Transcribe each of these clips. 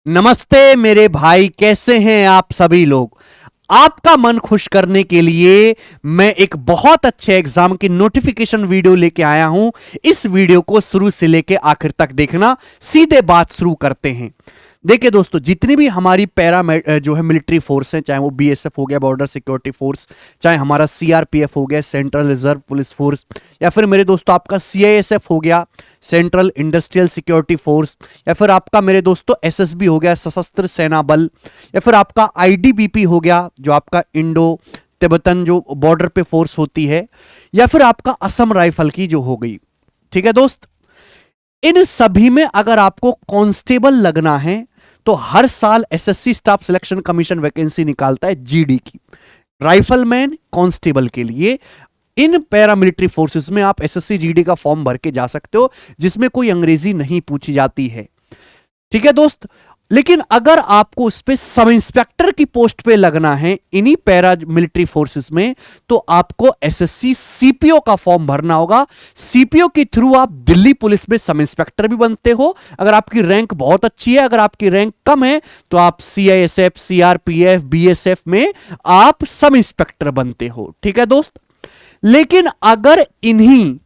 नमस्ते मेरे भाई, कैसे हैं आप सभी लोग। आपका मन खुश करने के लिए मैं एक बहुत अच्छे एग्जाम की नोटिफिकेशन वीडियो लेके आया हूं। इस वीडियो को शुरू से लेके आखिर तक देखना। सीधे बात शुरू करते हैं। देखिए दोस्तों, जितनी भी हमारी जो है मिलिट्री फोर्स है, चाहे वो बीएसएफ हो गया, बॉर्डर सिक्योरिटी फोर्स, चाहे हमारा सीआरपीएफ हो गया, सेंट्रल रिजर्व पुलिस फोर्स, या फिर मेरे दोस्तों आपका सीआईएसएफ हो गया, सेंट्रल इंडस्ट्रियल सिक्योरिटी फोर्स, या फिर आपका मेरे दोस्तों एसएसबी हो गया, सशस्त्र सेना बल, या फिर आपका आईटीबीपी हो गया जो आपका इंडो तिब्बतन जो बॉर्डर पे फोर्स होती है, या फिर आपका असम राइफल की जो हो गई। ठीक है दोस्त, इन सभी में अगर आपको कांस्टेबल लगना है तो हर साल SSC staff selection commission vacancy निकालता है जीडी की, राइफलमैन कांस्टेबल के लिए। इन पैरामिलिट्री फोर्सेस में आप एसएससी जीडी का फॉर्म भर के जा सकते हो, जिसमें कोई अंग्रेजी नहीं पूछी जाती है। ठीक है दोस्त, लेकिन अगर आपको उस पे सब इंस्पेक्टर की पोस्ट पे लगना है इन्हीं पैरा मिलिट्री फोर्सेस में, तो आपको एसएससी सीपीओ का फॉर्म भरना होगा। सीपीओ के थ्रू आप दिल्ली पुलिस में सब इंस्पेक्टर भी बनते हो अगर आपकी रैंक बहुत अच्छी है। अगर आपकी रैंक कम है तो आप सीआईएसएफ, सीआरपीएफ, बीएसएफ में आप सब इंस्पेक्टर बनते हो। ठीक है दोस्त, लेकिन अगर इन्हीं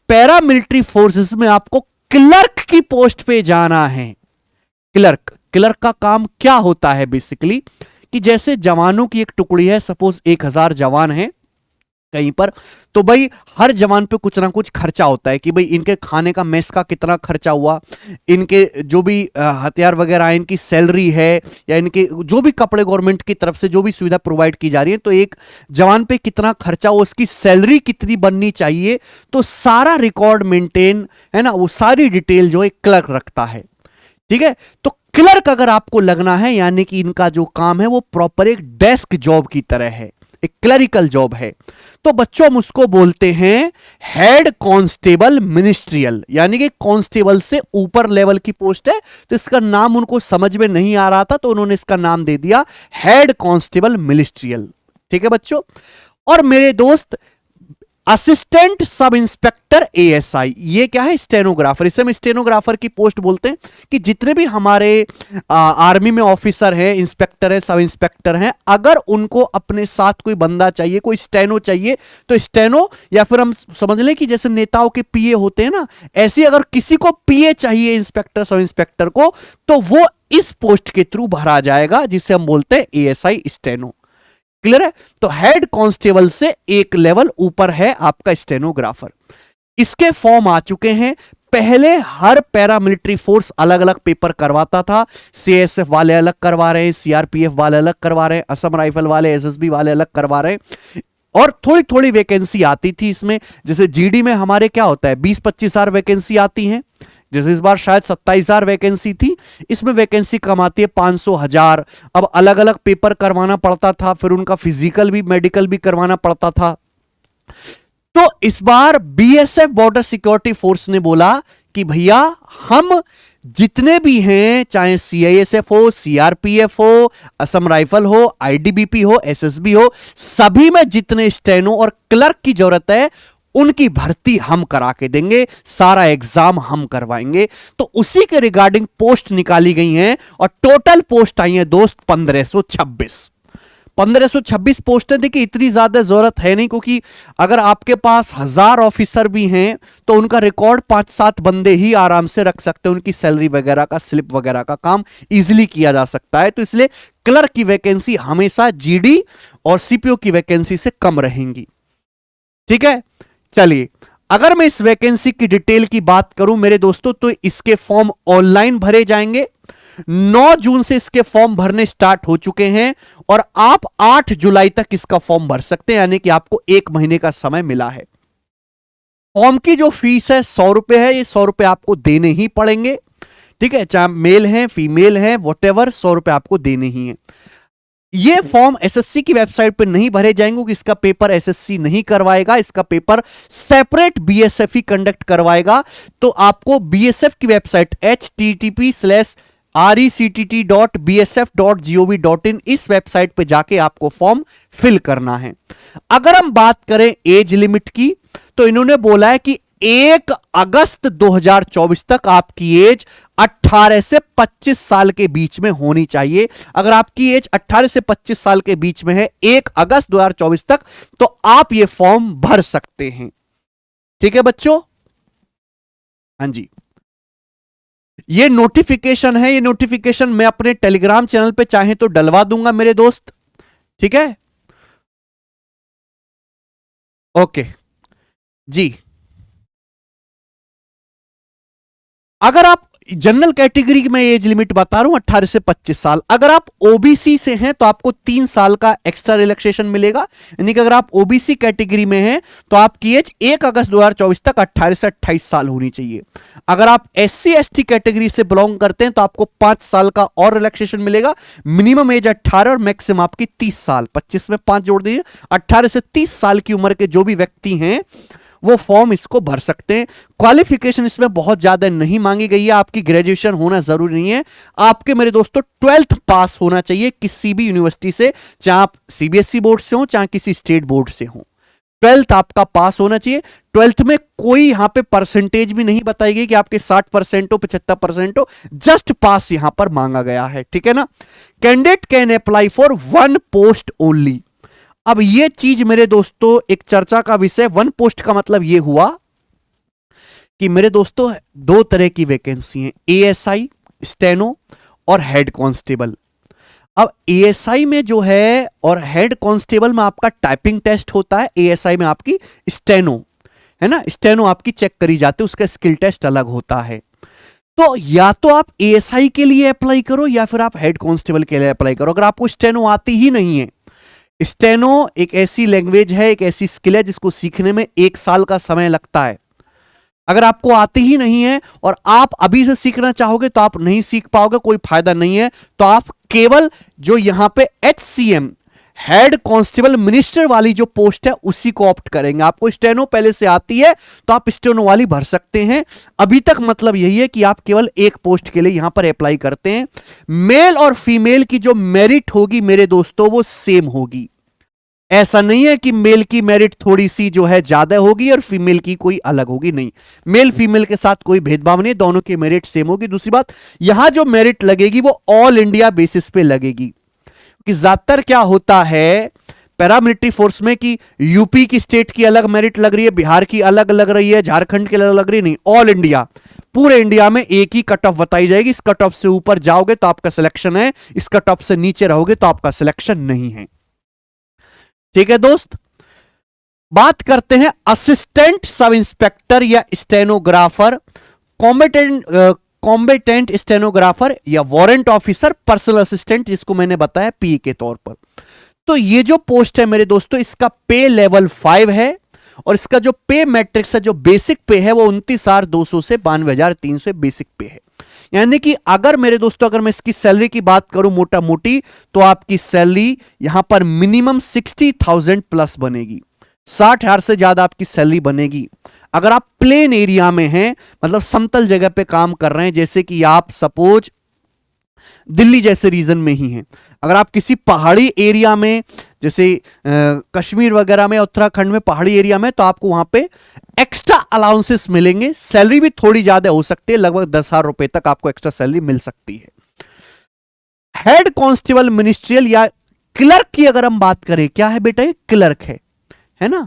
पैरामिलिट्री फोर्सेस में आपको क्लर्क की पोस्ट पे जाना है, क्लर्क का काम क्या होता है बेसिकली, कि जैसे जवानों की एक टुकड़ी है, सपोज 1000 जवान हैं कहीं पर, तो भाई हर जवान पे कुछ ना कुछ खर्चा होता है कि भाई इनके खाने का मेस का कितना खर्चा हुआ, इनके जो भी हथियार वगैरह है, इनकी सैलरी है, या इनके जो भी कपड़े गवर्नमेंट की तरफ से जो भी सुविधा प्रोवाइड की जा रही है, तो एक जवान पे कितना खर्चा हो, उसकी सैलरी कितनी बननी चाहिए, तो सारा रिकॉर्ड मेंटेन है ना, वो सारी डिटेल जो एक क्लर्क रखता है। ठीक है, तो क्लर्क अगर आपको लगना है, यानी कि इनका जो काम है वो प्रॉपर एक डेस्क जॉब की तरह है, एक क्लरिकल जॉब है, तो बच्चों हम उसको बोलते हैं हेड कांस्टेबल मिनिस्ट्रियल, यानी कि कांस्टेबल से ऊपर लेवल की पोस्ट है। तो इसका नाम उनको समझ में नहीं आ रहा था, तो उन्होंने इसका नाम दे दिया हेड कांस्टेबल मिनिस्ट्रियल। ठीक है बच्चों, और मेरे दोस्त असिस्टेंट सब इंस्पेक्टर एएसआई, ये क्या है, स्टेनोग्राफर। इसे हम स्टेनोग्राफर की पोस्ट बोलते हैं कि जितने भी हमारे आर्मी में ऑफिसर हैं, इंस्पेक्टर हैं, सब इंस्पेक्टर हैं, अगर उनको अपने साथ कोई बंदा चाहिए, कोई स्टेनो चाहिए, तो स्टेनो, या फिर हम समझ लें कि जैसे नेताओं के पीए होते हैं ना, ऐसे अगर किसी को पीए चाहिए इंस्पेक्टर सब इंस्पेक्टर को, तो वो इस पोस्ट के थ्रू भरा जाएगा, जिसे हम बोलते हैं एएसआई स्टेनो। क्लियर है, तो हेड कांस्टेबल से एक लेवल ऊपर है आपका स्टेनोग्राफर। इसके फॉर्म आ चुके हैं। पहले हर पैरामिलिट्री फोर्स अलग अलग पेपर करवाता था। सीएसएफ वाले अलग करवा रहे हैं, सीआरपीएफ वाले अलग करवा रहे हैं, असम राइफल वाले, एसएसबी वाले अलग करवा रहे हैं, और थोड़ी थोड़ी वैकेंसी आती थी इसमें। जैसे जीडी में हमारे क्या होता है, 20-25 हजार वैकेंसी आती हैं, जैसे इस बार शायद 27,000 वैकेंसी थी, इसमें वैकेंसी कम आती है 500,000। अब अलग अलग पेपर करवाना पड़ता था, फिर उनका फिजिकल भी मेडिकल भी करवाना पड़ता था। तो इस बार बीएसएफ बॉर्डर सिक्योरिटी फोर्स ने बोला कि भैया हम जितने भी हैं, चाहे सीआईएसएफ हो, सीआरपीएफ हो, असम राइफल हो, आईटीबीपी हो, एसएसबी हो, सभी में जितने स्टेनो और क्लर्क की जरूरत है उनकी भर्ती हम करा के देंगे, सारा एग्जाम हम करवाएंगे। तो उसी के रिगार्डिंग पोस्ट निकाली गई हैं, और टोटल पोस्ट आई है दोस्त 1526 पोस्टें। देखिए इतनी ज्यादा जरूरत है नहीं, क्योंकि अगर आपके पास 1000 ऑफिसर भी हैं तो उनका रिकॉर्ड 5-7 बंदे ही आराम से रख सकते हैं, उनकी सैलरी वगैरह का, स्लिप वगैरह का काम इजीली किया जा सकता है। तो इसलिए क्लर्क की वैकेंसी हमेशा जीडी और सीपीओ की वैकेंसी से कम रहेंगी। ठीक है, चलिए अगर मैं इस वैकेंसी की डिटेल की बात करूं मेरे दोस्तों, तो इसके फॉर्म ऑनलाइन भरे जाएंगे। 9 जून से इसके फॉर्म भरने स्टार्ट हो चुके हैं, और आप 8 जुलाई तक इसका फॉर्म भर सकते हैं, यानी कि आपको 1 महीने का समय मिला है। फॉर्म की जो फीस है 100 रुपए है, ये 100 रुपए आपको देने ही पड़ेंगे। ठीक है, चाहे मेल है फीमेल है वॉटेवर, 100 रुपए आपको देने ही है। ये फॉर्म एसएससी की वेबसाइट पर नहीं भरे जाएंगे, क्योंकि इसका पेपर एसएससी नहीं करवाएगा, इसका पेपर सेपरेट बीएसएफ ही कंडक्ट करवाएगा। तो आपको बीएसएफ की वेबसाइट http:/rectt.bsf.gov.in इस वेबसाइट पे जाके आपको फॉर्म फिल करना है। अगर हम बात करें एज लिमिट की, तो इन्होंने बोला है कि 1 अगस्त 2024 तक आपकी एज 18 से 25 साल के बीच में होनी चाहिए। अगर आपकी एज 18 से 25 साल के बीच में है 1 अगस्त 2024 तक, तो आप यह फॉर्म भर सकते हैं। ठीक है बच्चों? हाँ जी, ये नोटिफिकेशन है, ये नोटिफिकेशन मैं अपने टेलीग्राम चैनल पे चाहे तो डलवा दूंगा मेरे दोस्त। ठीक है, ओके जी। अगर आप जनरल कैटेगरी में एज लिमिट बता रहा हूं 18 से 25 साल, अगर आप ओबीसी से हैं तो आपको 3 साल का एक्स्ट्रा रिलैक्सेशन मिलेगा। यानी कि अगर आप ओबीसी कैटेगरी में हैं तो आपकी एज 1 अगस्त 2024 तक 18 से 28 साल होनी चाहिए। अगर आप एससी एसटी कैटेगरी से बिलोंग करते हैं तो आपको 5 साल का और रिलैक्सेशन मिलेगा। मिनिमम एज 18 और मैक्सिमम आपकी 30 साल, 25 में 5 जोड़ दीजिए, 18 से 30 साल की उम्र के जो भी व्यक्ति हैं वो फॉर्म इसको भर सकते हैं। क्वालिफिकेशन इसमें बहुत ज्यादा नहीं मांगी गई है, आपकी ग्रेजुएशन होना जरूरी नहीं है। आपके मेरे दोस्तों 12th पास होना चाहिए किसी भी यूनिवर्सिटी से, चाहे आप सीबीएसई बोर्ड से हो चाहे किसी स्टेट बोर्ड से हो, 12th आपका पास होना चाहिए। 12th में कोई यहां पे परसेंटेज भी नहीं बताई गई कि आपके 60% हो 75% हो, जस्ट पास यहां पर मांगा गया है। ठीक है ना? Candidate can apply for 1 post only. अब ये चीज मेरे दोस्तों एक चर्चा का विषय। 1 पोस्ट का मतलब ये हुआ कि मेरे दोस्तों 2 तरह की वैकेंसी है, एएसआई स्टेनो और हेड कांस्टेबल। अब एएसआई में जो है और हेड कांस्टेबल में आपका टाइपिंग टेस्ट होता है, एएसआई में आपकी स्टेनो है ना, स्टेनो आपकी चेक करी जाती है, उसका स्किल टेस्ट अलग होता है। तो या तो आप एएसआई के लिए अप्लाई करो या फिर आप हेड कांस्टेबल के लिए अप्लाई करो। अगर आपको स्टेनो आती ही नहीं है, स्टेनो एक ऐसी लैंग्वेज है, एक ऐसी स्किल है जिसको सीखने में 1 साल का समय लगता है। अगर आपको आती ही नहीं है और आप अभी से सीखना चाहोगे तो आप नहीं सीख पाओगे, कोई फायदा नहीं है। तो आप केवल जो यहां पे HCM हेड कांस्टेबल मिनिस्टर वाली जो पोस्ट है उसी को ऑप्ट करेंगे। आपको स्टेनो पहले से आती है तो आप स्टेनो वाली भर सकते हैं। अभी तक मतलब यही है कि आप केवल एक पोस्ट के लिए यहां पर अप्लाई करते हैं। मेल और फीमेल की जो मेरिट होगी मेरे दोस्तों वो सेम होगी। ऐसा नहीं है कि मेल की मेरिट थोड़ी सी जो है ज्यादा होगी और फीमेल की कोई अलग होगी, नहीं, मेल फीमेल के साथ कोई भेदभाव नहीं, दोनों की मेरिट सेम होगी। दूसरी बात, यहां जो मेरिट लगेगी वो ऑल इंडिया बेसिस पे लगेगी। कि ज्यादातर क्या होता है पैरामिलिट्री फोर्स में कि यूपी की स्टेट की अलग मेरिट लग रही है, बिहार की अलग लग रही है, झारखंड की अलग लग रही है, नहीं, ऑल इंडिया, पूरे इंडिया में एक ही कट ऑफ बताई जाएगी। इस कट ऑफ से ऊपर जाओगे तो आपका सिलेक्शन है, इस कट ऑफ से नीचे रहोगे तो आपका सिलेक्शन नहीं है। ठीक है दोस्त, बात करते हैं असिस्टेंट सब इंस्पेक्टर या स्टेनोग्राफर, कॉम्बेटेंट स्टेनोग्राफर या वारंट ऑफिसर, पर्सनल असिस्टेंट जिसको मैंने बताया पीए के तौर पर। तो ये जो पोस्ट है मेरे दोस्तों इसका पे लेवल 5 है और इसका जो पे मैट्रिक्स है, जो बेसिक पे है वो 29,200 से 92,300 बेसिक पे है। यानी कि अगर मेरे दोस्तों अगर मैं इसकी सैलरी की बात करूं मोटा मोटी तो आपकी सैलरी यहां पर मिनिमम 60,000 प्लस बनेगी, 60,000 से ज्यादा आपकी सैलरी बनेगी। अगर आप प्लेन एरिया में हैं, मतलब समतल जगह पे काम कर रहे हैं, जैसे कि आप सपोज दिल्ली जैसे रीजन में ही हैं, अगर आप किसी पहाड़ी एरिया में जैसे कश्मीर वगैरह में, उत्तराखंड में पहाड़ी एरिया में, तो आपको वहां पे एक्स्ट्रा अलाउंसेस मिलेंगे, सैलरी भी थोड़ी ज्यादा हो सकती है, लगभग 10,000 रुपए तक आपको एक्स्ट्रा सैलरी मिल सकती है। हेड कांस्टेबल मिनिस्ट्रियल या क्लर्क की अगर हम बात करें, क्या है बेटा, ये क्लर्क है ना,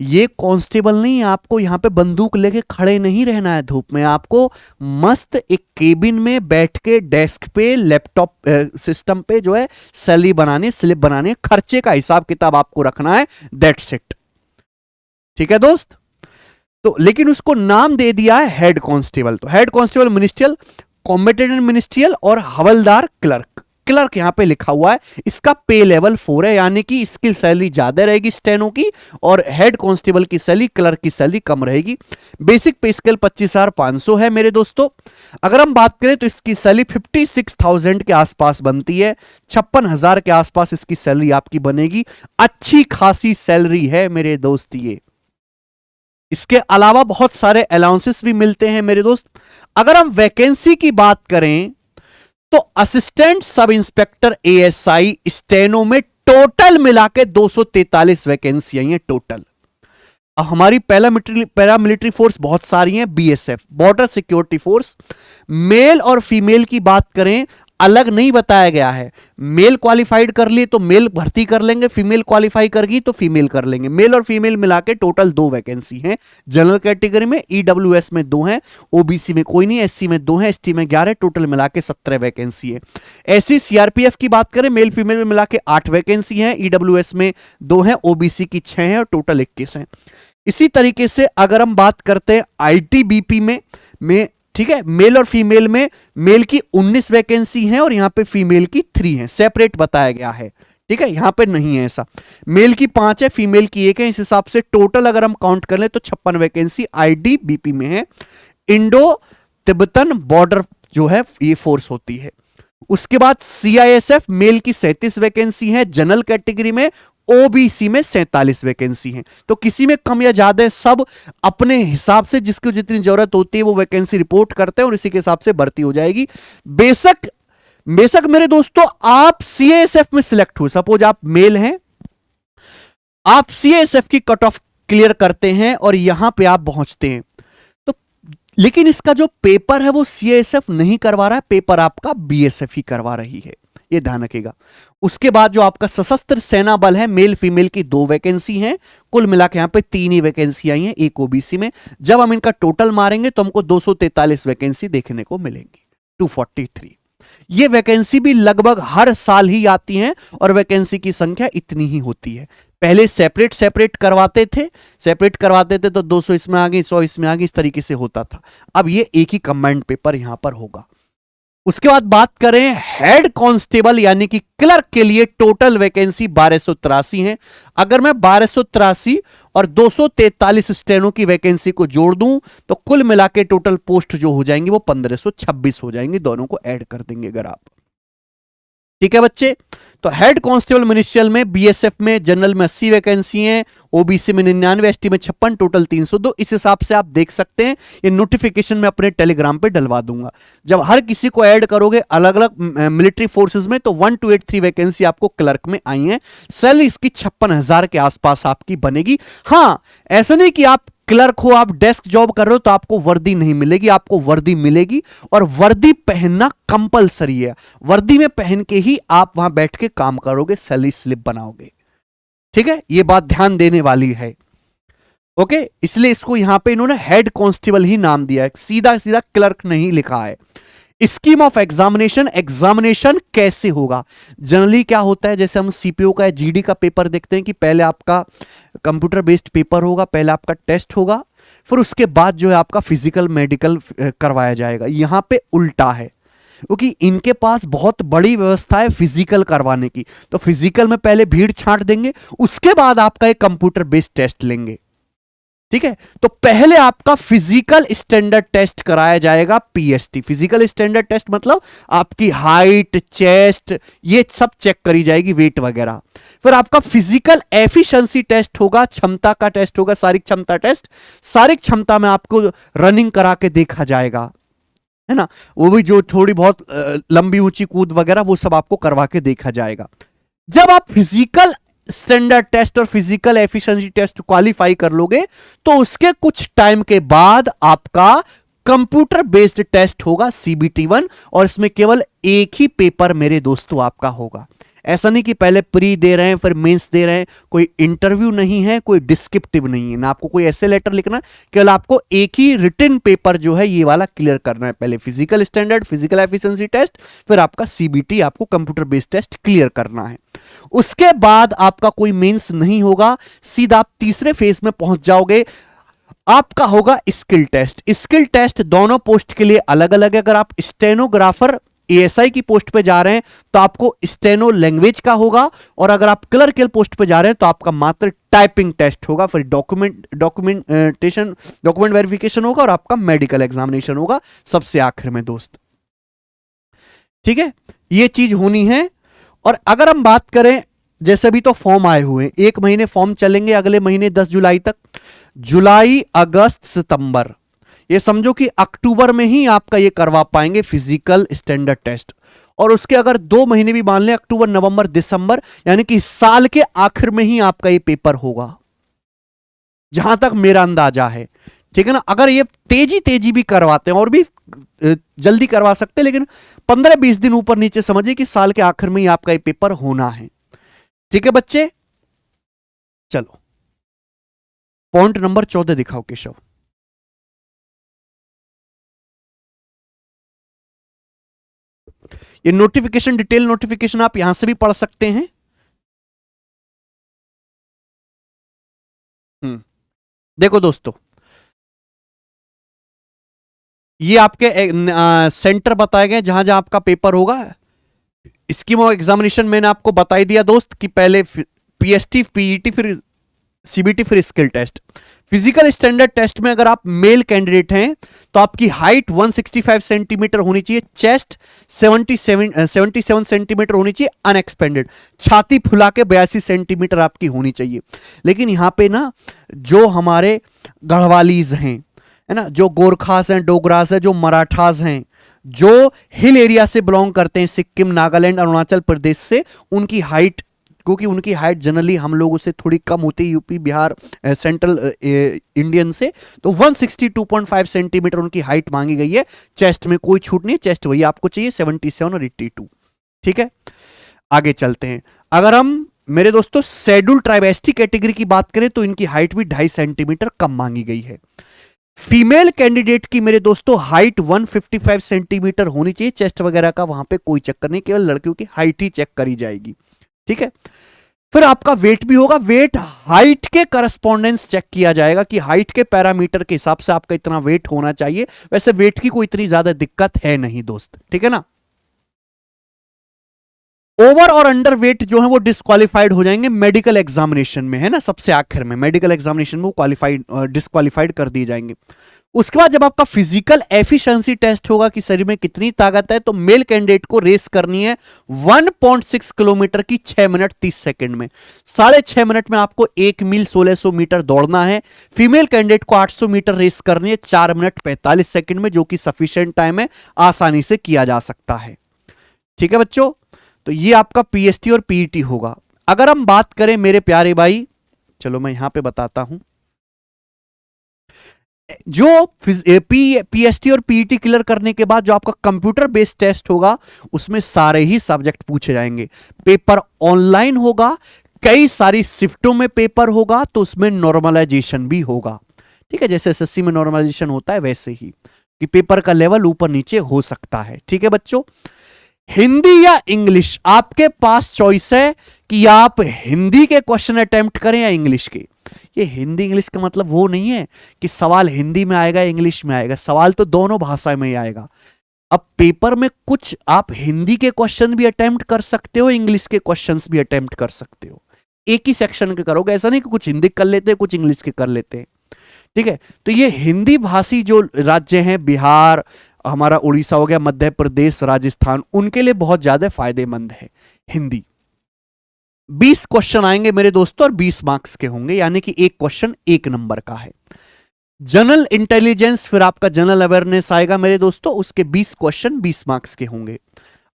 ये कांस्टेबल नहीं, आपको यहां पे बंदूक लेके खड़े नहीं रहना है धूप में, आपको मस्त एक केबिन में बैठ के डेस्क पे लैपटॉप सिस्टम पे जो है सैलरी बनाने, स्लिप बनाने, खर्चे का हिसाब किताब आपको रखना है, दैट्स इट। ठीक है दोस्त, तो लेकिन उसको नाम दे दिया है हेड कांस्टेबल। तो head constable ministerial, combatant ministerial और हवलदार क्लर्क, क्लर्क यहां पे लिखा हुआ है, इसका पे लेवल 4 है, यानी कि इसकी सैलरी ज्यादा रहेगी स्टेनो की और हेड कांस्टेबल की सैलरी, क्लर्क की सैलरी कम रहेगी। बेसिक पे स्केल 25,500 है मेरे दोस्तों। अगर हम बात करें तो इसकी सैलरी 56,000 के आसपास बनती है, 56,000 के आसपास इसकी सैलरी आपकी बनेगी। अच्छी खासी सैलरी है मेरे दोस्त ये। इसके अलावा बहुत सारे अलाउंसेस भी मिलते हैं मेरे दोस्त। अगर हम वैकेंसी की बात करें तो assistant sub inspector ASI steno में टोटल मिला के 243 वैकेंसी हैं टोटल। अब हमारी पैरामिलिट्री फोर्स बहुत सारी हैं, BSF border security force. Male और फीमेल की बात करें, अलग नहीं बताया गया है। मेल क्वालिफाइड कर लिए तो मेल भर्ती कर लेंगे, फीमेल क्वालिफाई करगी तो फीमेल कर लेंगे। मेल और फीमेल मिला के टोटल 2 वैकेंसी हैं। जनरल कैटेगरी में ईडब्ल्यूएस में 2 हैं, ओबीसी में कोई नहीं, एससी में 2 हैं, एसटी में 11, टोटल मिला के 17 वैकेंसी है। ऐसी सीआरपीएफ की बात करें, मेल फीमेल में मिला के 8 वैकेंसी है, ईडब्ल्यूएस में 2 हैं, ओबीसी की 6 हैं और टोटल 21 हैं। इसी तरीके से अगर हम बात करते हैं आईटीबीपी में ठीक है, मेल और फीमेल में मेल की 19 वैकेंसी हैं और यहां पे फीमेल की 3 हैं, सेपरेट बताया गया है। ठीक है, यहां पे नहीं है ऐसा। मेल की 5 है, फीमेल की 1 है। इस हिसाब से टोटल अगर हम काउंट कर लें तो 56 वैकेंसी आईटीबीपी में है। इंडो तिब्बतन बॉर्डर जो है ये फोर्स होती है। उसके बाद सीआईएसएफ मेल की 37 वैकेंसी है, जनरल कैटेगरी में, ओबीसी में 47 वैकेंसी हैं। तो किसी में कम या ज्यादा है, सब अपने हिसाब से जिसको जितनी जरूरत होती है वो वैकेंसी रिपोर्ट करते हैं और इसी के हिसाब से भर्ती हो जाएगी। बेशक मेरे दोस्तों आप सीएएसएफ में सिलेक्ट हुए, सपोज आप मेल हैं, आप सीएएसएफ की कट ऑफ क्लियर करते हैं और यहां पे आप पहुंचते हैं, तो लेकिन इसका जो पेपर है वो सीएएसएफ नहीं करवा रहा है, पेपर आपका बीएसएफ ही करवा रही है, ये ध्यान रखिएगा। उसके बाद जो आपका सशस्त्र सेना बल है, मेल फीमेल की 2 वैकेंसी हैं, कुल मिला के यहां पे 3 ही वैकेंसी आई हैं, एक ओबीसी में। जब हम इनका टोटल मारेंगे तो हमको 243 वैकेंसी देखने को मिलेंगी, 243। ये वैकेंसी भी लगभग हर साल ही आती हैं और वैकेंसी की संख्या इतनी ही होती है। पहले सेपरेट करवाते थे तो 200 इसमें आ गई, 100 इसमें आ गई, इस तरीके से होता था। अब ये एक ही कंबाइंड पेपर यहां पर होगा। उसके बाद बात करें हेड कांस्टेबल यानी कि क्लर्क के लिए, टोटल वैकेंसी 1283 है। अगर मैं 1283 और 243 स्टेनो की वैकेंसी को जोड़ दूं तो कुल मिला के टोटल पोस्ट जो हो जाएंगी वो 1526 हो जाएंगी, दोनों को ऐड कर देंगे अगर आप। ठीक है बच्चे, तो हेड कांस्टेबल मिनिस्ट्रियल में, बीएसएफ में, जनरल में 80 वैकेंसी हैं, ओबीसी में 99, एसटी में 56, टोटल 302। इस हिसाब से आप देख सकते हैं, ये नोटिफिकेशन मैं अपने टेलीग्राम पे डलवा दूंगा। जब हर किसी को ऐड करोगे अलग अलग मिलिट्री फोर्सेस में तो 1283 वैकेंसी आपको क्लर्क में आई है। सैलरी इसकी 56,000 के आसपास आपकी बनेगी। हाँ, ऐसा नहीं कि आप क्लर्क हो, आप डेस्क जॉब कर रहे हो तो आपको वर्दी नहीं मिलेगी, आपको वर्दी मिलेगी और वर्दी पहनना कंपलसरी है। वर्दी में पहन के ही आप वहां बैठ के काम करोगे, सैलरी स्लिप बनाओगे। ठीक है, यह बात ध्यान देने वाली है। ओके, इसलिए इसको यहां पे इन्होंने हेड कांस्टेबल ही नाम दिया है, सीधा सीधा क्लर्क नहीं लिखा है। स्कीम ऑफ एग्जामिनेशन कैसे होगा? जनरली क्या होता है, जैसे हम सीपीओ का या जीडी का पेपर देखते हैं कि पहले आपका कंप्यूटर बेस्ड पेपर होगा, पहले आपका टेस्ट होगा, फिर उसके बाद जो है आपका फिजिकल मेडिकल करवाया जाएगा। यहां पे उल्टा है, क्योंकि इनके पास बहुत बड़ी व्यवस्था है फिजिकल करवाने की। तो फिजिकल में पहले भीड़ छांट देंगे, उसके बाद आपका एक कंप्यूटर बेस्ड टेस्ट लेंगे। ठीक है, तो पहले आपका फिजिकल स्टैंडर्ड टेस्ट कराया जाएगा, पीएसटी। फिजिकल स्टैंडर्ड टेस्ट मतलब आपकी हाइट, चेस्ट, ये सब चेक करी जाएगी, वेट वगैरह। फिर आपका फिजिकल एफिशिएंसी टेस्ट होगा, क्षमता का टेस्ट होगा, शारीरिक क्षमता टेस्ट। शारीरिक क्षमता में आपको रनिंग करा के देखा जाएगा, है ना, वो भी जो थोड़ी बहुत लंबी ऊंची कूद वगैरह, वो सब आपको करवा के देखा जाएगा। जब आप फिजिकल स्टैंडर्ड टेस्ट और फिजिकल एफिशिएंसी टेस्ट क्वालिफाई कर लोगे तो उसके कुछ टाइम के बाद आपका कंप्यूटर बेस्ड टेस्ट होगा, CBT-1, और इसमें केवल एक ही पेपर मेरे दोस्तों आपका होगा। ऐसा नहीं कि पहले प्री दे रहे हैं फिर मेंस दे रहे हैं, कोई इंटरव्यू नहीं है, कोई डिस्क्रिप्टिव नहीं है, ना आपको कोई ऐसे लेटर लिखना, केवल आपको एक ही रिटन पेपर जो है ये वाला क्लियर करना है। पहले physical standard, physical efficiency test, फिर आपका CBT, आपको कंप्यूटर बेस्ड टेस्ट क्लियर करना है। उसके बाद आपका कोई मेंस नहीं होगा, सीधा आप तीसरे फेज में पहुंच जाओगे। आपका होगा स्किल टेस्ट। स्किल टेस्ट दोनों पोस्ट के लिए अलग अलग है। अगर आप स्टेनोग्राफर एएसआई की पोस्ट पे जा रहे हैं तो आपको स्टेनो लैंग्वेज का होगा, और अगर आप क्लर्कल पोस्ट पे जा रहे हैं तो आपका मात्र टाइपिंग टेस्ट होगा, फिर डॉक्यूमेंट वेरिफिकेशन होगा और आपका मेडिकल एग्जामिनेशन होगा सबसे आखिर में दोस्त। ठीक है, ये चीज होनी है। और अगर हम बात करें, जैसे भी तो फॉर्म आए हुए, 1 महीने फॉर्म चलेंगे, अगले महीने 10 जुलाई तक, जुलाई, अगस्त, सितंबर, ये समझो कि अक्टूबर में ही आपका ये करवा पाएंगे फिजिकल स्टैंडर्ड टेस्ट। और उसके अगर 2 महीने भी मान लें, अक्टूबर, नवंबर, दिसंबर, यानी कि साल के आखिर में ही आपका ये पेपर होगा। जहां तक मेरा अंदाजा है, ठीक है ना। अगर ये तेजी तेजी भी करवाते हैं और भी जल्दी करवा सकते हैं, लेकिन 15-20 दिन ऊपर नीचे समझिए कि साल के आखिर में ही आपका ये पेपर होना है, ठीक है बच्चे। चलो पॉइंट नंबर 14 दिखाओ केशव। ये नोटिफिकेशन, डिटेल नोटिफिकेशन आप यहां से भी पढ़ सकते हैं। देखो दोस्तों, ये आपके सेंटर बताए गए जहां जहां आपका पेपर होगा। स्कीम ऑफ एग्जामिनेशन मैंने आपको बता ही दिया दोस्त कि पहले पीएसटी, पीईटी, फिर सीबीटी, फिर skill test. Physical standard test में अगर आप मेल कैंडिडेट हैं तो आपकी हाइट 165 सेंटीमीटर होनी चाहिए, चेस्ट 77 सेंटीमीटर होनी चाहिए अनएक्सपेंडेड, छाती फुला के 82 सेंटीमीटर आपकी होनी चाहिए। लेकिन यहां पे ना जो हमारे गढ़वालीज हैं, है ना, जो गोरखास हैं, डोगरास हैं, जो मराठास हैं, जो हिल एरिया से बिलोंग करते हैं, सिक्किम, नागालैंड, अरुणाचल प्रदेश से, उनकी हाइट, क्योंकि उनकी हाइट जनरली हम लोगों से थोड़ी कम होती है, यूपी, बिहार, सेंट्रल इंडियन से, तो 162.5 सेंटीमीटर उनकी हाइट मांगी गई है। चेस्ट में कोई छूट नहीं है, चेस्ट वही आपको चाहिए 77 और 82, ठीक है। आगे चलते हैं। अगर हम मेरे दोस्तों शेड्यूल ट्राइब एसटी कैटेगरी की बात करें तो इनकी हाइट भी 2.5 सेंटीमीटर कम मांगी गई है। फीमेल कैंडिडेट की मेरे दोस्तों हाइट 155 सेंटीमीटर होनी चाहिए, चेस्ट वगैरह का वहां पे कोई चक्कर नहीं, केवल लड़कियों की हाइट ही चेक करी जाएगी, ठीक है। फिर आपका वेट भी होगा, वेट हाइट के करस्पॉन्डेंस चेक किया जाएगा कि हाइट के पैरामीटर के हिसाब से आपका इतना वेट होना चाहिए। वैसे वेट की कोई इतनी ज्यादा दिक्कत है नहीं दोस्त, ठीक है ना। ओवर और अंडर वेट जो है वो डिस्क्वालिफाइड हो जाएंगे मेडिकल एग्जामिनेशन में, है ना, सबसे आखिर में मेडिकल एग्जामिनेशन में वो क्वालिफाइड डिस्क्वालिफाइड कर दिए जाएंगे। उसके बाद जब आपका फिजिकल एफिशिएंसी टेस्ट होगा कि शरीर में कितनी ताकत है, तो मेल कैंडिडेट को रेस करनी है 1.6 किलोमीटर की 6 मिनट 30 सेकंड में। 6.5 मिनट में आपको 1 मील 1600 मीटर दौड़ना है। फीमेल कैंडिडेट को 800 मीटर रेस करनी है 4 मिनट 45 सेकंड में, जो कि सफिशिएंट टाइम है, आसानी से किया जा सकता है, ठीक है बच्चों। तो ये आपका पीएसटी और पीईटी होगा। अगर हम बात करें मेरे प्यारे भाई, चलो मैं यहां पे बताता हूं, जो पीएसटी और पीईटी क्लियर करने के बाद जो आपका कंप्यूटर बेस्ड टेस्ट होगा उसमें सारे ही सब्जेक्ट पूछे जाएंगे। पेपर ऑनलाइन होगा, कई सारी शिफ्टों में पेपर होगा, तो उसमें नॉर्मलाइजेशन भी होगा, ठीक है। जैसे एसएससी में नॉर्मलाइजेशन होता है वैसे ही कि पेपर का लेवल ऊपर नीचे हो सकता है, ठीक है बच्चों। हिंदी या इंग्लिश, आपके पास चॉइस है कि आप हिंदी के क्वेश्चन अटेम्प्ट करें या इंग्लिश के। ये हिंदी इंग्लिश का मतलब वो नहीं है कि सवाल हिंदी में आएगा इंग्लिश में आएगा, सवाल तो दोनों भाषा में ही आएगा। अब पेपर में कुछ आप हिंदी के क्वेश्चन भी अटेम्प्ट कर सकते हो, इंग्लिश के क्वेश्चंस भी अटेम्प्ट कर सकते हो, एक ही सेक्शन के करोगे, ऐसा नहीं कि कुछ हिंदी कर लेते हैं कुछ इंग्लिश के कर लेते हैं, ठीक है। तो ये हिंदी भाषी जो राज्य हैं, बिहार, हमारा उड़ीसा हो गया, मध्य प्रदेश, राजस्थान, उनके लिए बहुत ज्यादा फायदेमंद है हिंदी। 20 क्वेश्चन आएंगे मेरे दोस्तों और 20 मार्क्स के होंगे, यानी कि एक क्वेश्चन 1 नंबर का है। जनरल इंटेलिजेंस, फिर आपका जनरल अवेयरनेस आएगा मेरे दोस्तों, उसके 20 क्वेश्चन 20 मार्क्स के होंगे।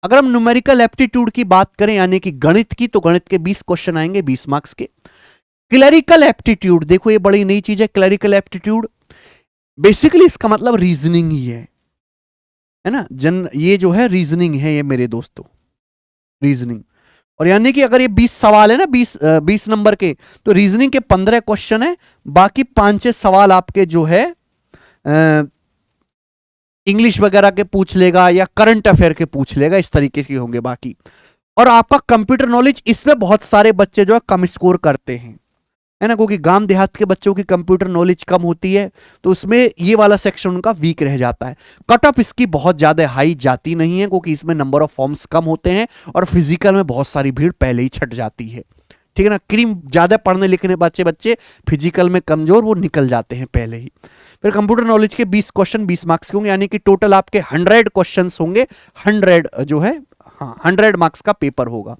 अगर हम न्यूमेरिकल एप्टीट्यूड की बात करें यानी कि गणित की, तो गणित के 20 क्वेश्चन आएंगे 20 मार्क्स के। क्लरिकल एप्टीट्यूड, देखो ये बड़ी नई चीज है क्लरिकल एप्टीट्यूड, बेसिकली इसका मतलब रीजनिंग ही है ना। ये जो है रीजनिंग है ये मेरे दोस्तों, रीजनिंग। और यानी कि अगर ये 20 सवाल है ना, 20 नंबर के, तो रीजनिंग के 15 क्वेश्चन है, बाकी 5-6 सवाल आपके जो है इंग्लिश वगैरह के पूछ लेगा या करंट अफेयर के पूछ लेगा, इस तरीके के होंगे बाकी। और आपका कंप्यूटर नॉलेज, इसमें बहुत सारे बच्चे जो है कम स्कोर करते हैं, है ना, क्योंकि गांव देहात के बच्चों की कंप्यूटर नॉलेज कम होती है, तो उसमें ये वाला सेक्शन उनका वीक रह जाता है। कट ऑफ इसकी बहुत ज्यादा हाई जाती नहीं है, क्योंकि इसमें नंबर ऑफ फॉर्म्स कम होते हैं और फिजिकल में बहुत सारी भीड़ पहले ही छट जाती है, ठीक है ना। क्रीम ज्यादा पढ़ने लिखने बच्चे फिजिकल में कमजोर, वो निकल जाते हैं पहले ही। फिर कंप्यूटर नॉलेज के 20 क्वेश्चन 20 मार्क्स के होंगे, यानी कि टोटल आपके 100 क्वेश्चन होंगे, 100 जो है, हाँ 100 मार्क्स का पेपर होगा।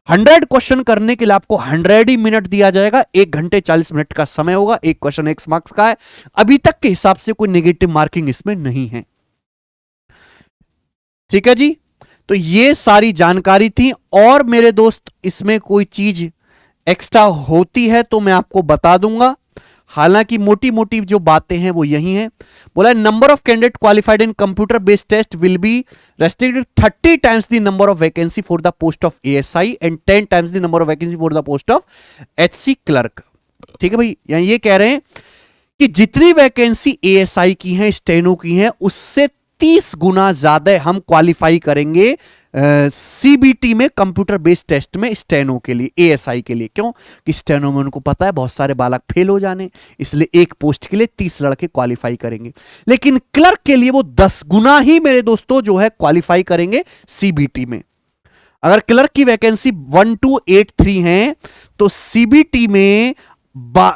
100 क्वेश्चन करने के लिए आपको 100 ही मिनट दिया जाएगा, 1 घंटे 40 मिनट का समय होगा, एक क्वेश्चन 1 मार्क्स का है। अभी तक के हिसाब से कोई नेगेटिव मार्किंग इसमें नहीं है, ठीक है जी। तो ये सारी जानकारी थी, और मेरे दोस्त इसमें कोई चीज एक्स्ट्रा होती है तो मैं आपको बता दूंगा। हालांकि मोटी मोटी जो बातें हैं वो यही हैं। बोला number of candidate qualified in computer based test will be restricted 30 times the number of vacancy for the post of ASI and 10 times the number of vacancy for the post of HC clerk. ठीक है भाई, यहां ये कह रहे हैं कि जितनी वैकेंसी एएसआई की हैं, स्टेनो की हैं, उससे 30 गुना ज्यादा हम क्वालिफाई करेंगे सीबीटी में, कंप्यूटर बेस्ड टेस्ट में, स्टेनो के लिए, एएसआई के लिए। क्यों कि स्टेनो में उनको पता है बहुत सारे बालक फेल हो जाने, इसलिए एक पोस्ट के लिए 30 लड़के क्वालिफाई करेंगे। लेकिन क्लर्क के लिए वो 10 गुना ही मेरे दोस्तों जो है क्वालिफाई करेंगे सीबीटी में। अगर क्लर्क की वैकेंसी 1283 है तो सीबीटी में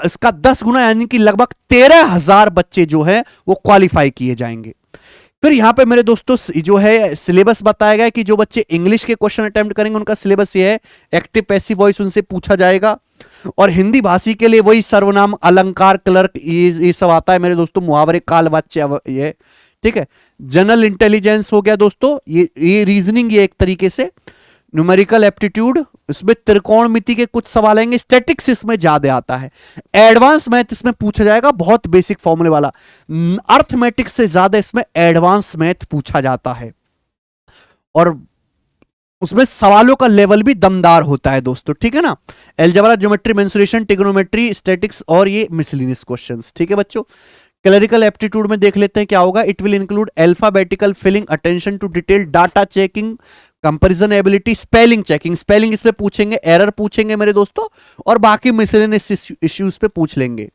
इसका 10 गुना यानी कि लगभग 13,000 बच्चे जो है वो क्वालिफाई किए जाएंगे। फिर यहां पे मेरे दोस्तों जो है सिलेबस बताया गया कि जो बच्चे इंग्लिश के क्वेश्चन अटेम्प्ट करेंगे उनका सिलेबस ये है, एक्टिव पैसिव वॉइस उनसे पूछा जाएगा, और हिंदी भाषी के लिए वही सर्वनाम, अलंकार, क्लर्क, ये सब आता है मेरे दोस्तों, मुहावरे, काल, वाच्य, ये ठीक है। जनरल इंटेलिजेंस हो गया दोस्तों, ये रीजनिंग, ये एक तरीके से न्यूमेरिकल एप्टीट्यूड, इसमें त्रिकोणमिति के कुछ सवाल आएंगे, स्टैटिक्स इसमें ज्यादा आता है, एडवांस मैथ इसमें पूछा जाएगा, बहुत बेसिक फॉर्मूले वाला, अर्थमेटिक्स से ज्यादा इसमें एडवांस मैथ पूछा जाता है, और उसमें सवालों का लेवल भी दमदार होता है दोस्तों। ठीक है ना, algebra, geometry, mensuration, trigonometry, statics और ये मिसलिनियस क्वेश्चंस। ठीक है बच्चों, क्लरिकल एप्टीट्यूड में देख लेते हैं क्या होगा। It will include alphabetical filling, attention to detail, data checking, comparison ability, spelling checking, spelling इसमें पूछेंगे, एरर पूछेंगे मेरे दोस्तों, और बाकी मिसलेनियस इश्यूज पे पूछ लेंगे,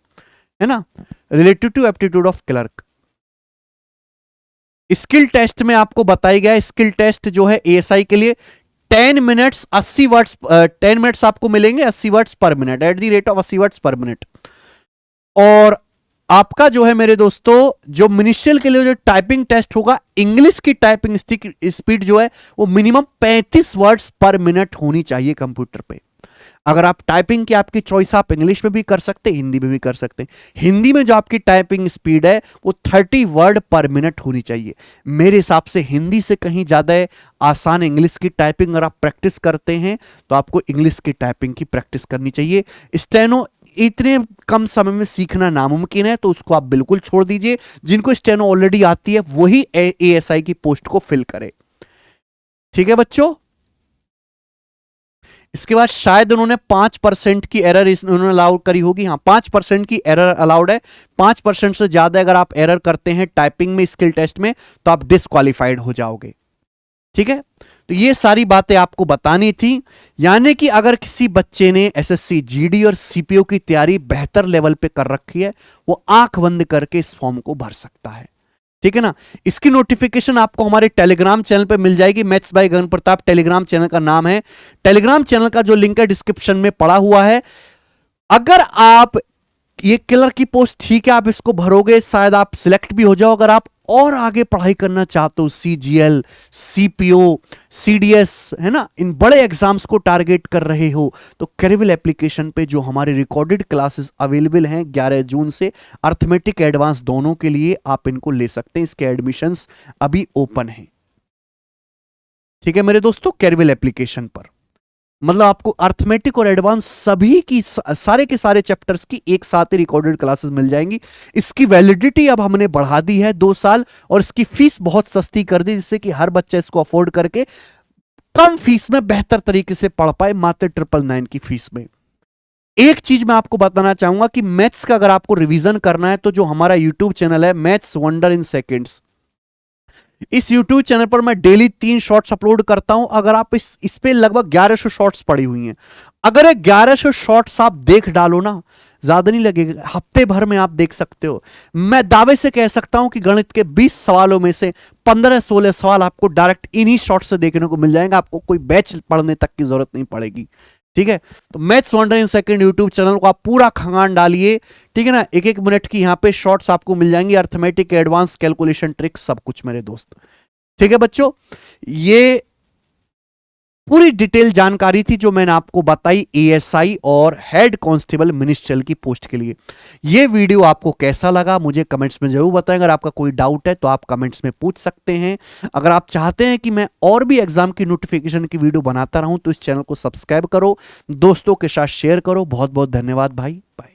है ना। Related to aptitude of clerk. Skill test में आपको बताया गया, स्किल टेस्ट जो है एएसआई के लिए 10 मिनट्स 80 वर्ड्स, 10 मिनट्स आपको मिलेंगे 80 वर्ड्स पर minute, at the rate of 80 words पर मिनट। और आपका जो है मेरे दोस्तों जो मिनिस्ट्रियल के लिए जो टाइपिंग टेस्ट होगा, इंग्लिश की टाइपिंग स्पीड जो है वो मिनिमम 35 वर्ड्स पर मिनट होनी चाहिए कंप्यूटर पे। अगर आप टाइपिंग की आपकी चॉइस, आप इंग्लिश में भी कर सकते हैं, हिंदी में भी कर सकते हैं। हिंदी में जो आपकी टाइपिंग स्पीड है वो 30 वर्ड पर मिनट होनी चाहिए। मेरे हिसाब से हिंदी से कहीं ज्यादा आसान इंग्लिश की टाइपिंग अगर आप प्रैक्टिस करते हैं तो आपको इंग्लिश की टाइपिंग की प्रैक्टिस करनी चाहिए। स्टेनो इतने कम समय में सीखना नामुमकिन है, तो उसको आप बिल्कुल छोड़ दीजिए। जिनको स्टेनो ऑलरेडी आती है वही एएसआई की पोस्ट को फिल करे। ठीक है बच्चों, इसके बाद शायद उन्होंने 5% की एरर उन्होंने अलाउ करी होगी। हाँ, 5% की एरर अलाउड है। 5% से ज्यादा अगर आप एरर करते हैं टाइपिंग में, स्किल टेस्ट में, तो आप डिस्क्वालिफाइड हो जाओगे। ठीक है, तो ये सारी बातें आपको बतानी थी। यानी कि अगर किसी बच्चे ने एसएससी, जीडी और सीपीओ की तैयारी बेहतर लेवल पे कर रखी है, वो आंख बंद करके इस फॉर्म को भर सकता है। ठीक है ना। इसकी नोटिफिकेशन आपको हमारे टेलीग्राम चैनल पे मिल जाएगी। Maths by Gagan Pratap Telegram channel का नाम है। टेलीग्राम चैनल का जो लिंक है डिस्क्रिप्शन में पड़ा हुआ है। अगर आप ये क्लर्क की पोस्ट, ठीक है, आप इसको भरोगे, शायद आप सिलेक्ट भी हो जाओ। अगर आप और आगे पढ़ाई करना चाहते हो, सीजीएल, सीपीओ, सीडीएस, है ना, इन बड़े एग्जाम्स को टारगेट कर रहे हो, तो कैरिवल एप्लीकेशन पे जो हमारे रिकॉर्डेड क्लासेस अवेलेबल हैं 11 जून से, अर्थमेटिक एडवांस दोनों के लिए आप इनको ले सकते हैं। इसके एडमिशंस अभी ओपन हैं। ठीक है मेरे दोस्तों, कैरिवल एप्लीकेशन पर मतलब आपको अर्थमेटिक और एडवांस सभी की सारे के सारे चैप्टर्स की एक साथ ही रिकॉर्डेड क्लासेस मिल जाएंगी। इसकी वैलिडिटी अब हमने बढ़ा दी है 2 साल, और इसकी फीस बहुत सस्ती कर दी, जिससे कि हर बच्चा इसको अफोर्ड करके कम फीस में बेहतर तरीके से पढ़ पाए, मात्र 999 की फीस में। एक चीज मैं आपको बताना चाहूंगा कि मैथ्स का अगर आपको रिवीजन करना है तो जो हमारा यूट्यूब चैनल है मैथ्स वंडर इन सेकेंड्स, इस YouTube चैनल पर मैं डेली 3 शॉर्ट्स अपलोड करता हूं। अगर आप इस पे लगभग 1100 शॉर्ट्स पड़ी हुई हैं। अगर ये 1100 शॉर्ट्स आप देख डालो ना, ज्यादा नहीं लगेगा, हफ्ते भर में आप देख सकते हो। मैं दावे से कह सकता हूं कि गणित के 20 सवालों में से 15-16 सवाल आपको डायरेक्ट इन्हीं शॉर्ट्स से देखने को मिल जाएंगे। आपको कोई बैच पढ़ने तक की जरूरत नहीं पड़ेगी। ठीक है, तो maths wonder in second YouTube channel को आप पूरा खंगान डालिए। ठीक है ना, 1-1 मिनट की यहां पे शॉर्ट्स आपको मिल जाएंगी, अर्थमेटिक, एडवांस, कैलकुलेशन, ट्रिक्स, सब कुछ मेरे दोस्त। ठीक है बच्चों, ये पूरी डिटेल जानकारी थी जो मैंने आपको बताई एएसआई और हेड कांस्टेबल मिनिस्ट्रियल की पोस्ट के लिए। ये वीडियो आपको कैसा लगा मुझे कमेंट्स में जरूर बताएं। अगर आपका कोई डाउट है तो आप कमेंट्स में पूछ सकते हैं। अगर आप चाहते हैं कि मैं और भी एग्जाम की नोटिफिकेशन की वीडियो बनाता रहूं तो इस चैनल को सब्सक्राइब करो, दोस्तों के साथ शेयर करो। बहुत बहुत धन्यवाद भाई, बाय।